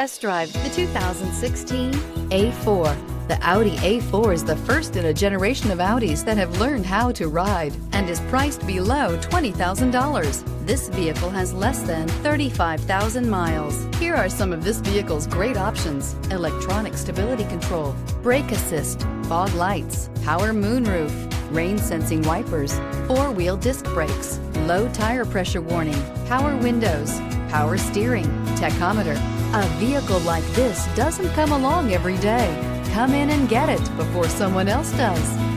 Test drive the 2016 A4. The Audi A4 is the first in a generation of Audis that have learned how to ride and is priced below $20,000. This vehicle has less than 35,000 miles. Here are some of this vehicle's great options: electronic stability control, brake assist, fog lights, power moonroof, rain sensing wipers, four-wheel disc brakes, low tire pressure warning, power windows, power steering, tachometer. A vehicle like this doesn't come along every day. Come in and get it before someone else does.